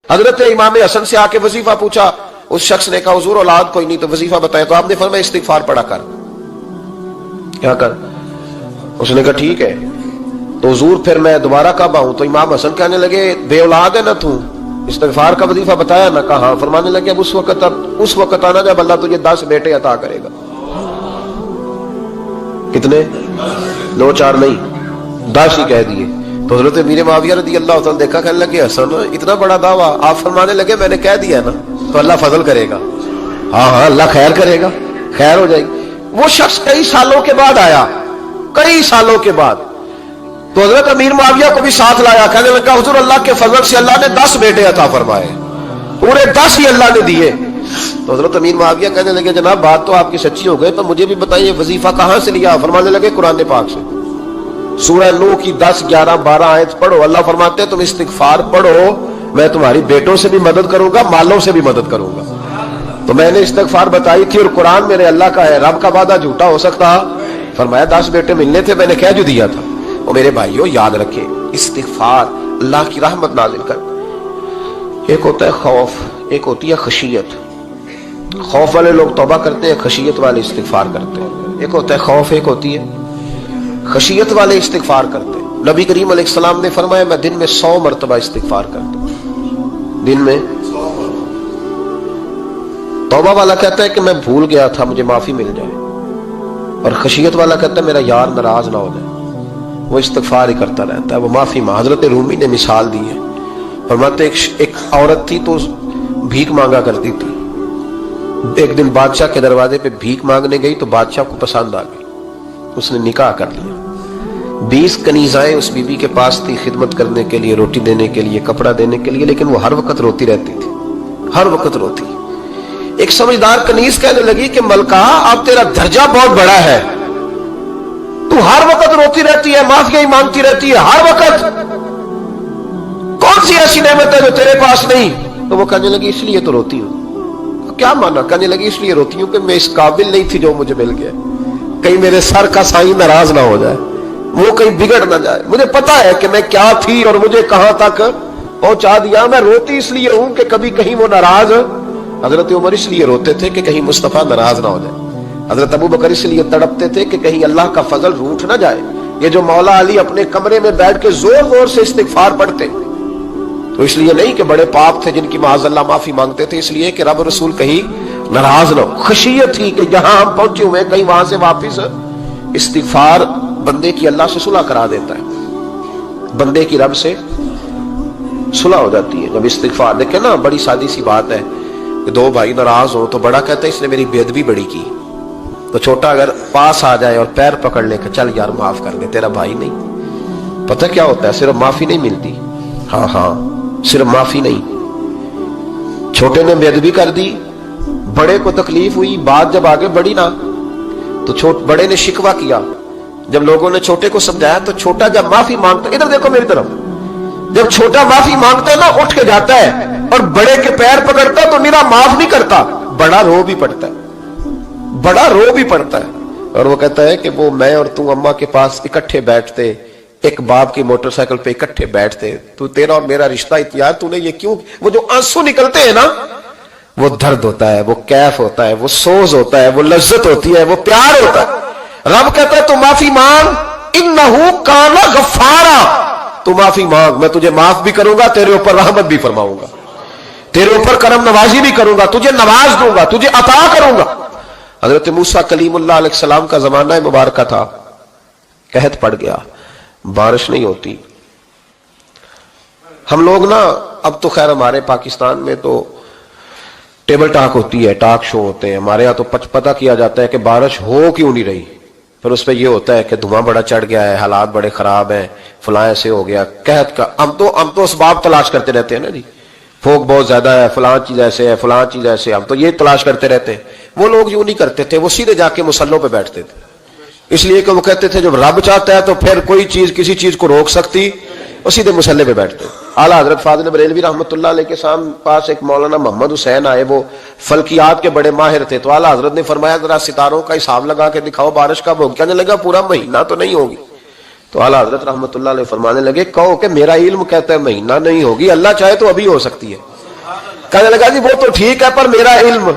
حضرت امام حسن سے آ کے وظیفہ پوچھا، اس شخص نے کہا حضور اولاد کوئی نہیں تو وظیفہ بتایا، تو آپ نے فرمایا استغفار پڑھا کر، کیا کر؟ اس نے کہا ٹھیک ہے۔ تو حضور پھر میں دوبارہ کب آؤں؟ تو امام حسن کہنے لگے بے اولاد ہے نا تو، استغفار کا وظیفہ بتایا نا؟ کہا ہاں۔ فرمانے لگے اب اس وقت آنا جب اللہ تجھے 10 بیٹے عطا کرے گا۔ کتنے؟ 2 4 نہیں، 10 ہی کہہ دیے۔ تو حضرت امیر معاویہ رضی اللہ تعالیٰ دیکھا، کہنے لگے حسن اتنا بڑا دعویٰ؟ آپ فرمانے لگے میں نے کہہ دیا نا تو اللہ فضل کرے گا۔ ہاں ہاں اللہ خیر کرے گا، خیر ہو جائے گی۔ وہ شخص کئی سالوں کے بعد آیا، کئی سالوں کے بعد، تو حضرت امیر معاویہ کو بھی ساتھ لایا، کہنے لگا حضور اللہ کے فضل سے اللہ نے 10 بیٹے عطا فرمائے، پورے 10 ہی اللہ نے دیے۔ تو حضرت امیر معاویہ کہنے لگے جناب بات تو آپ کی سچی ہو گئی، پر مجھے بھی بتائیے وظیفہ کہاں سے لیا؟ فرمانے لگے قرآن پاک سے، سورہ نوح کی 10 11 12 آیت پڑھو۔ اللہ فرماتے ہیں تم استغفار پڑھو، میں تمہاری بیٹوں سے بھی مدد کروں گا، مالوں سے بھی مدد کروں گا۔ تو میں نے استغفار بتائی تھی اور قرآن میرے اللہ کا ہے، رب کا وعدہ جھوٹا ہو سکتا؟ فرمایا 10 بیٹے ملنے تھے، میں نے کہہ جو دیا تھا۔ اور میرے بھائیوں یاد رکھیں، استغفار اللہ کی رحمت نازل کر۔ ایک ہوتا ہے خوف، ایک ہوتی ہے خشیت۔ خوف والے لوگ توبہ کرتے ہیں، خشیت والے استغفار کرتے ہیں۔ ایک ہوتا ہے خوف، ایک ہوتی ہے خشیت والے استغفار کرتے ہیں۔ نبی کریم علیہ السلام نے فرمایا میں دن میں 100 مرتبہ استغفار کرتا ہوں، دن میں۔ توبہ والا کہتا ہے کہ میں بھول گیا تھا، مجھے معافی مل جائے، اور خشیت والا کہتا ہے میرا یار ناراض نہ ہو جائے، وہ استغفار ہی کرتا رہتا ہے، وہ معافی مانگ۔ حضرت رومی نے مثال دی ہے، فرماتے ایک عورت تھی تو بھیک مانگا کرتی تھی، ایک دن بادشاہ کے دروازے پہ بھیک مانگنے گئی تو بادشاہ کو پسند آ گئی، اس نے نکاح کر لیا۔ 20 کنیزائیں اس بی بی کے پاس تھی خدمت کرنے کے لیے، روٹی دینے کے لیے، کپڑا دینے کے لیے، لیکن وہ ہر وقت روتی رہتی تھی، ہر وقت روتی۔ ایک سمجھدار کنیز کہنے لگی کہ ملکہ اب تیرا درجہ بہت بڑا ہے، تو ہر وقت روتی رہتی ہے، معافی ہی مانگتی رہتی ہے ہر وقت، کون سی ایسی نعمت ہے جو تیرے پاس نہیں؟ تو وہ کہنے لگی اس لیے تو روتی ہوں۔ کیا مانا؟ کہنے لگی اس لیے روتی ہوں کہ میں اس قابل نہیں تھی جو مجھے مل گیا، کہیں میرے سر کا سائیں ناراض نہ ہو جائے، وہ کہیں بگڑ نہ جائے، مجھے پتا ہے کہ میں کیا تھی اور مجھے کہاں تک پہنچا دیا، میں روتی اس لیے ہوں کہ کبھی کہیں وہ ناراض۔ حضرت عمر اس لیے روتے تھے کہ کہیں مصطفیٰ ناراض نہ ہو جائے، حضرت ابو بکر اس لیے تڑپتے تھے کہ کہیں اللہ کا فضل روٹھ نہ جائے۔ یہ جو مولا علی اپنے کمرے میں بیٹھ کے زور زور سے استغفار پڑھتے تو اس لیے نہیں کہ بڑے پاپ تھے جن کی معاذ اللہ معافی مانگتے تھے، اس لیے کہ رب رسول کہیں ناراض نہ ہو۔ خشیت تھی کہ جہاں ہم پہنچے ہوئے کہیں وہاں سے واپس۔ استغفار بندے کی اللہ سے صلح کرا دیتا ہے، بندے کی رب سے صلح ہو جاتی ہے جب استغفار۔ دیکھیں نا بڑی سادی سی بات ہے کہ 2 بھائی ناراض ہو تو بڑا کہتا ہے اس نے میری بے ادبی بڑی کی، تو چھوٹا اگر پاس آ جائے اور پیر پکڑ لے کہ چل یار معاف کر دے، تیرا بھائی نہیں۔ پتہ کیا ہوتا ہے؟ صرف معافی نہیں ملتی، ہاں ہاں صرف معافی نہیں، چھوٹے نے بے ادبی کر دی، بڑے کو تکلیف ہوئی، بات جب آگے بڑھی نا تو بڑے نے شکوہ کیا، جب لوگوں نے چھوٹے کو سمجھایا تو چھوٹا جب معافی مانگتا، ادھر دیکھو میری طرف، جب چھوٹا معافی مانگتا ہے نا اٹھ کے جاتا ہے اور بڑے کے پیر پکڑتا ہے تو میرا معاف نہیں کرتا، بڑا رو بھی پڑتا ہے، بڑا رو بھی پڑتا ہے، اور وہ کہتا ہے کہ وہ میں اور تو اماں کے پاس اکٹھے بیٹھتے، ایک باپ کی موٹر سائیکل پہ اکٹھے بیٹھتے، تو تیرا اور میرا رشتہ اتیار تو نے یہ کیوں؟ وہ جو آنسو نکلتے ہیں نا وہ درد ہوتا ہے، وہ کیف ہوتا ہے، وہ سوز ہوتا ہے، وہ لذت ہوتی ہے، وہ پیار ہوتا ہے۔ رب کہتا ہے تو معافی مانگ، انہو کان غفارا، تو معافی مانگ، میں تجھے معاف بھی کروں گا، تیرے اوپر رحمت بھی فرماؤں گا، تیرے اوپر کرم نوازی بھی کروں گا، تجھے نواز دوں گا، تجھے عطا کروں گا۔ حضرت موسیٰ کلیم اللہ علیہ السلام کا زمانہ مبارکہ تھا، قحط پڑ گیا، بارش نہیں ہوتی۔ ہم لوگ نا اب تو خیر ہمارے پاکستان میں تو ٹیبل ٹاک ہوتی ہے، ٹاک شو ہوتے ہیں، ہمارے ہاں تو پتہ کیا جاتا ہے کہ بارش ہو کیوں نہیں رہی، پھر اس پہ یہ ہوتا ہے کہ دھواں بڑا چڑھ گیا ہے، حالات بڑے خراب ہیں، فلاں ایسے ہو گیا قحط کا۔ ہم تو اسباب تلاش کرتے رہتے ہیں نا جی، پھوک بہت زیادہ ہے، فلاں چیز ایسے ہے، فلاں چیز ایسے، ہم تو یہ تلاش کرتے رہتے ہیں۔ وہ لوگ یوں نہیں کرتے تھے، وہ سیدھے جا کے مصلوں پہ بیٹھتے تھے، اس لیے کہ وہ کہتے تھے جب رب چاہتا ہے تو پھر کوئی چیز کسی چیز کو روک سکتی، وہ سیدھے مصلے پہ بیٹھتے۔ اعلیٰ حضرت فاضل بریلوی رحمۃ اللہ علیہ کے پاس ایک مولانا محمد حسین آئے، وہ فلکیات کے بڑے ماہر تھے، تو اعلیٰ حضرت نے فرمایا ذرا ستاروں کا حساب لگا کے دکھاؤ بارش کب ہوگی؟ کہنے لگا پورا مہینہ تو نہیں ہوگی۔ تو اعلیٰ حضرت رحمۃ اللہ علیہ فرمانے لگے کہو کہ میرا علم کہتا ہے مہینہ نہیں ہوگی، اللہ چاہے تو ابھی ہو سکتی ہے۔ کہنے لگا جی وہ تو ٹھیک ہے پر میرا علم،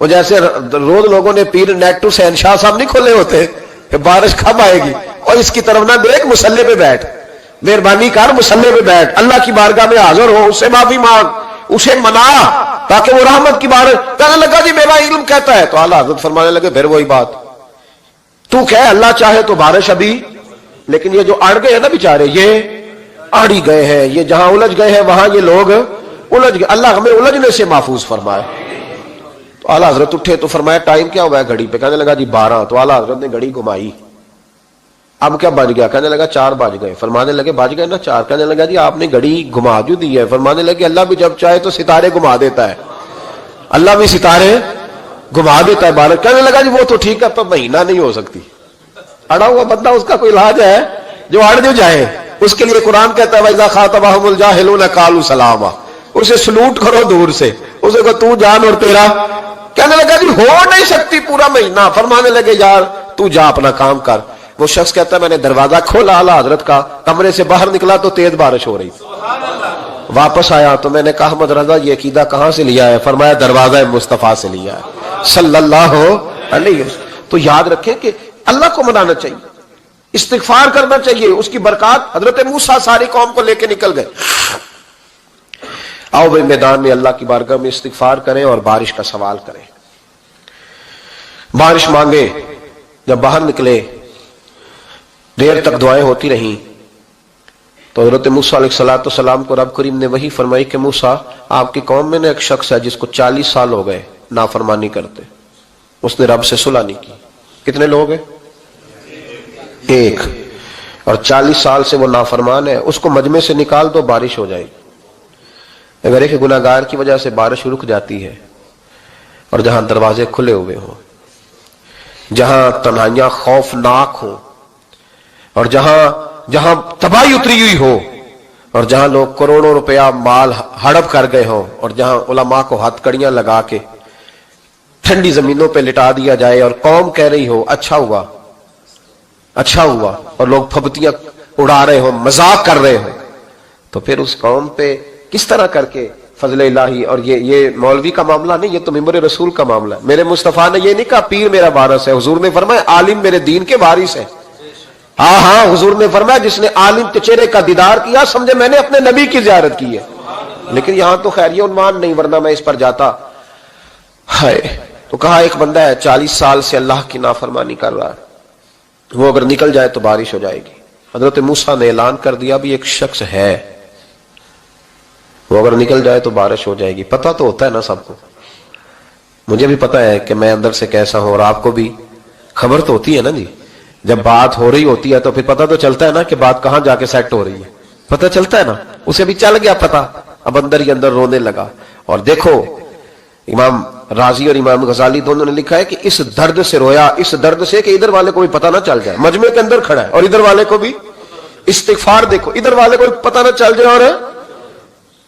وہ جیسے روز لوگوں نے پیر نیٹ ٹو شہنشاہ صاحب نہیں کھولے ہوتے کہ بارش کب آئے گی، اور اس کی طرف نہ دیکھ، مصلے پہ بیٹھ، مہربانی کر مصلے پہ بیٹھ، اللہ کی بارگاہ میں حاضر ہو، اس سے معافی مانگ، اسے منا تاکہ وہ رحمت کی بارش۔ کہنے لگا جی میرا علم کہتا ہے، تو اعلیٰ حضرت فرمانے لگے پھر وہی بات، تو کہ اللہ چاہے تو بارش ابھی، لیکن یہ جو اڑ گئے ہیں نا بیچارے، یہ اڑ ہی گئے ہیں، یہ جہاں الجھ گئے ہیں وہاں یہ لوگ الجھ گئے، اللہ ہمیں الجھنے سے محفوظ فرمائے۔ تو اعلیٰ حضرت اٹھے تو فرمایا ٹائم کیا ہوا ہے گھڑی پہ؟ کہنے لگا جی 12۔ تو اعلیٰ حضرت نے گھڑی گھمائی، اب کیا بج گیا؟ کہنے لگا 4 بج گئے۔ فرمانے لگے بج گئے نا 4؟ کہنے لگا جی آپ نے گھڑی گھما جو دی ہے۔ فرمانے لگے اللہ بھی جب چاہے تو ستارے گھما دیتا ہے، اللہ بھی ستارے گھما دیتا ہے بارش۔ کہنے لگا جی وہ تو ٹھیک ہے پر مہینہ نہیں ہو سکتی، اڑا ہوا بندہ اس کا کوئی علاج ہے جو اڑ جو جائے؟ اس کے لیے قرآن کہتا ہے وَإِذَا خَاطَبَهُمُ الْجَاهِلُونَ قَالُوا سَلَامًا، اسے سلوٹ کرو دور سے، اسے کو تو جان اور تیرا۔ کہنے لگا جی ہو نہیں سکتی پورا مہینہ۔ فرمانے لگے یار تو جا اپنا کام کر۔ وہ شخص کہتا ہے میں نے دروازہ کھولا اعلیٰ حضرت کا، کمرے سے باہر نکلا تو تیز بارش ہو رہی، واپس آیا تو میں نے کہا احمد رضا یہ عقیدہ کہاں سے لیا ہے؟ فرمایا دروازہ مصطفیٰ سے لیا ہے صلی اللہ علیہ وسلم۔ تو یاد رکھیں کہ اللہ کو منانا چاہیے، استغفار کرنا چاہیے، اس کی برکات۔ حضرت موسیٰ ساری قوم کو لے کے نکل گئے۔ آؤ بھائی میدان میں اللہ کی بارگاہ میں استغفار کریں اور بارش کا سوال کریں، بارش مانگے۔ جب باہر نکلے دیر تک دعائیں ہوتی رہیں تو حضرت موسیٰ علیہ السلام کو رب کریم نے وحی فرمائی کہ موسیٰ آپ کی قوم میں نے ایک شخص ہے جس کو 40 سال ہو گئے نافرمانی کرتے، اس نے رب سے صلح نہیں کی۔ کتنے لوگ ہیں؟ ایک، اور 40 سال سے وہ نافرمان ہے، اس کو مجمع سے نکال دو بارش ہو جائے گی۔ اگر ایک گناہگار کی وجہ سے بارش رک جاتی ہے، اور جہاں دروازے کھلے ہوئے ہوں، جہاں تنہائیاں خوفناک ہوں، اور جہاں تباہی اتری ہوئی ہو، اور جہاں لوگ کروڑوں روپیہ مال ہڑپ کر گئے ہوں، اور جہاں علماء کو ہاتھ کڑیاں لگا کے ٹھنڈی زمینوں پہ لٹا دیا جائے اور قوم کہہ رہی ہو اچھا ہوا اچھا ہوا، اور لوگ پھبتیاں اڑا رہے ہوں، مذاق کر رہے ہوں، تو پھر اس قوم پہ کس طرح کر کے فضل الہی۔ اور یہ مولوی کا معاملہ نہیں، یہ تو ممبر رسول کا معاملہ ہے۔ میرے مصطفیٰ نے یہ نہیں کہا پیر میرا وارث ہے، حضور نے فرمایا عالم میرے دین کے وارث ہے۔ ہاں حضور نے فرمایا جس نے عالم کے چہرے کا دیدار کیا سمجھے میں نے اپنے نبی کی زیارت کی ہے۔ لیکن یہاں تو خیر یہ عنوان نہیں، ورنہ میں اس پر جاتا ہے۔ تو کہا ایک بندہ ہے 40 سال سے اللہ کی نافرمانی کر رہا ہے، وہ اگر نکل جائے تو بارش ہو جائے گی۔ حضرت موسیٰ نے اعلان کر دیا بھی ایک شخص ہے، وہ اگر نکل جائے تو بارش ہو جائے گی۔ پتہ تو ہوتا ہے نا سب کو، مجھے بھی پتہ ہے کہ میں اندر سے کیسا ہوں، اور آپ کو بھی خبر تو ہوتی ہے نا جی۔ جب بات ہو رہی ہوتی ہے تو پھر پتہ تو چلتا ہے نا کہ بات کہاں جا کے سیٹ ہو رہی ہے، پتہ چلتا ہے نا۔ اسے بھی چل گیا پتہ، اب اندر ہی اندر رونے لگا۔ اور دیکھو امام رازی اور امام غزالی دونوں نے لکھا ہے کہ اس درد سے رویا، اس درد سے کہ ادھر والے کو بھی پتہ نہ چل جائے، مجمع کے اندر کھڑا ہے اور ادھر والے کو بھی استغفار، دیکھو ادھر والے کو بھی پتہ نہ چل جائے اور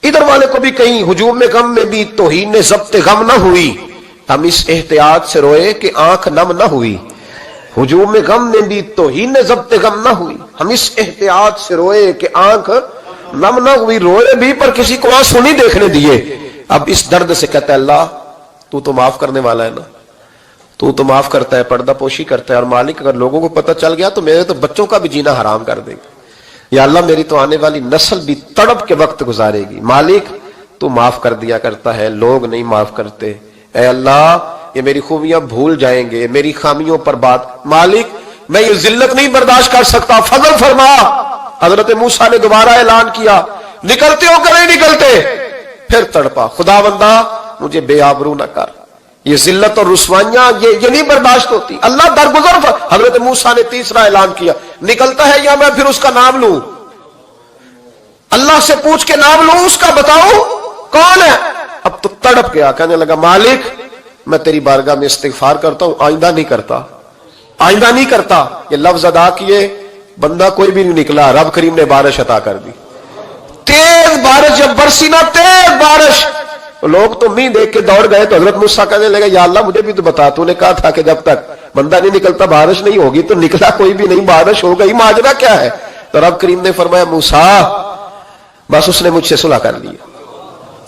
ادھر والے کو بھی کہیں ہجوم میں غم میں بھی توہین ضبط غم نہ ہوئی، ہم اس احتیاط سے روئے کہ آنکھ نم نہ ہوئی۔ ہجوم میں غم میں بھی توہین ضبط غم نہ ہوئی، ہم اس احتیاط سے روئے کہ آنکھ نم نہ ہوئی، روئے بھی پر کسی کو آنسو نہیں دیکھنے دیے۔ اب اس درد سے کہتا ہے اللہ تو معاف کرنے والا ہے نا، تو معاف کرتا ہے، پردہ پوشی کرتا ہے، اور مالک اگر لوگوں کو پتہ چل گیا تو میرے تو بچوں کا بھی جینا حرام کر دے گا، یا اللہ میری تو آنے والی نسل بھی تڑپ کے وقت گزارے گی۔ مالک تو معاف کر دیا کرتا ہے، لوگ نہیں معاف کرتے، اے اللہ یہ میری خوبیاں بھول جائیں گے، میری خامیوں پر بات، مالک میں یہ ذلت نہیں برداشت کر سکتا، فضل فرما۔ حضرت موسیٰ نے دوبارہ اعلان کیا نکلتے ہو کہ نہیں نکلتے؟ پھر تڑپا خدا بندہ مجھے بے آبرو نہ کر، یہ ذلت اور رسوائیاں یہ نہیں برداشت ہوتی، اللہ درگزر۔ حضرت موسیٰ نے تیسرا اعلان کیا نکلتا ہے یا میں پھر اس کا نام لوں، اللہ سے پوچھ کے نام لوں اس کا، بتاؤ کون ہے؟ اب تو تڑپ گیا، کہنے لگا مالک میں تیری بارگاہ میں استغفار کرتا ہوں، آئندہ نہیں کرتا، آئندہ نہیں کرتا۔ یہ لفظ ادا کیے بندہ کوئی بھی نہیں نکلا، رب کریم نے بارش عطا کر دی، تیز بارش جب برسی نا، تیز بارش، لوگ تو مین دیکھ کے دوڑ گئے۔ تو حضرت موسیٰ کہنے لگا یا اللہ مجھے بھی تو بتا، تو نے کہا تھا کہ جب تک بندہ نہیں نکلتا بارش نہیں ہوگی، تو نکلا کوئی بھی نہیں، بارش ہو گئی، ماجرا کیا ہے؟ تو رب کریم نے فرمایا موسیٰ بس اس نے مجھ سے صلح کر لی،